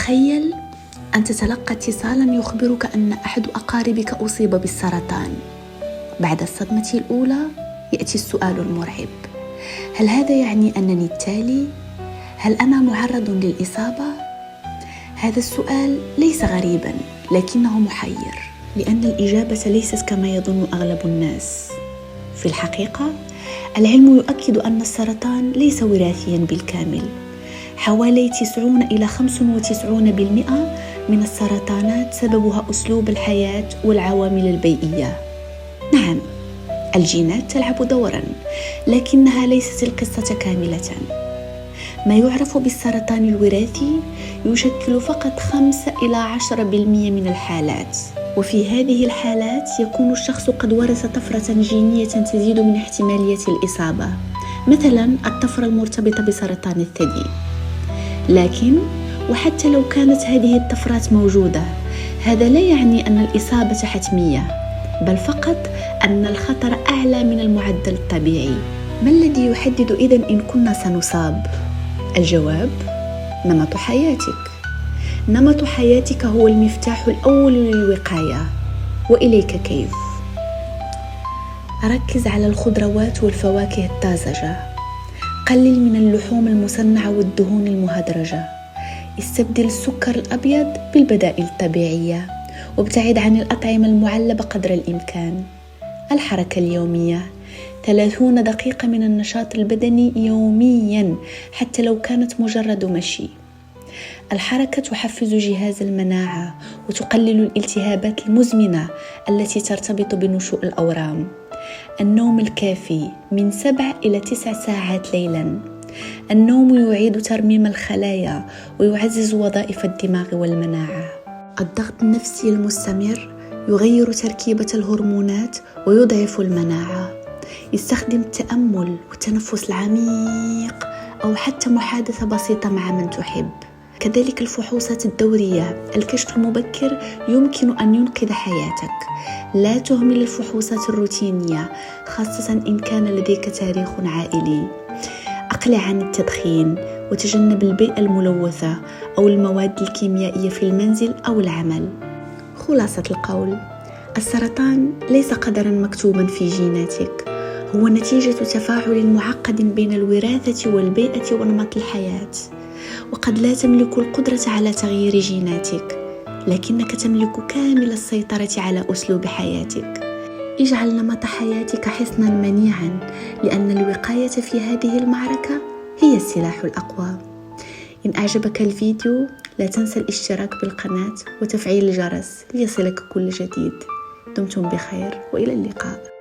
تخيل أن تتلقى اتصالا يخبرك أن أحد أقاربك أصيب بالسرطان. بعد الصدمة الأولى يأتي السؤال المرعب: هل هذا يعني أنني التالي؟ هل أنا معرض للإصابة؟ هذا السؤال ليس غريبا، لكنه محير، لأن الإجابة ليست كما يظن أغلب الناس. في الحقيقة العلم يؤكد أن السرطان ليس وراثيا بالكامل. حوالي 90 إلى 95% من السرطانات سببها أسلوب الحياة والعوامل البيئية. نعم، الجينات تلعب دورا، لكنها ليست القصة كاملة. ما يعرف بالسرطان الوراثي يشكل فقط 5 إلى 10% من الحالات، وفي هذه الحالات يكون الشخص قد ورث طفرة جينية تزيد من احتمالية الإصابة، مثلا الطفرة المرتبطة بسرطان الثدي. لكن وحتى لو كانت هذه الطفرات موجودة، هذا لا يعني أن الإصابة حتمية، بل فقط أن الخطر أعلى من المعدل الطبيعي. ما الذي يحدد إذن إن كنا سنصاب؟ الجواب: نمط حياتك. نمط حياتك هو المفتاح الأول للوقاية. وإليك كيف؟ ركز على الخضروات والفواكه الطازجة. قلل من اللحوم المصنعة والدهون المهدرجة. استبدل السكر الأبيض بالبدائل الطبيعية، وابتعد عن الأطعمة المعلبة قدر الإمكان. الحركة اليومية: 30 دقيقة من النشاط البدني يوميا، حتى لو كانت مجرد مشي. الحركة تحفز جهاز المناعة وتقلل الالتهابات المزمنة التي ترتبط بنشوء الأورام. النوم الكافي من 7 إلى 9 ساعات ليلا. النوم يعيد ترميم الخلايا ويعزز وظائف الدماغ والمناعة. الضغط النفسي المستمر يغير تركيبة الهرمونات ويضعف المناعة. استخدم التأمل والتنفس العميق، أو حتى محادثة بسيطة مع من تحب. كذلك الفحوصات الدورية. الكشف المبكر يمكن أن ينقذ حياتك. لا تهمل الفحوصات الروتينية، خاصة إن كان لديك تاريخ عائلي. أقلع عن التدخين وتجنب البيئة الملوثة أو المواد الكيميائية في المنزل أو العمل. خلاصة القول: السرطان ليس قدرا مكتوبا في جيناتك، هو نتيجة تفاعل معقد بين الوراثة والبيئة ونمط الحياة. وقد لا تملك القدرة على تغيير جيناتك، لكنك تملك كامل السيطرة على أسلوب حياتك. اجعل نمط حياتك حصنا منيعا، لأن الوقاية في هذه المعركة هي السلاح الأقوى. إن أعجبك الفيديو لا تنسى الاشتراك بالقناة وتفعيل الجرس ليصلك كل جديد. دمتم بخير وإلى اللقاء.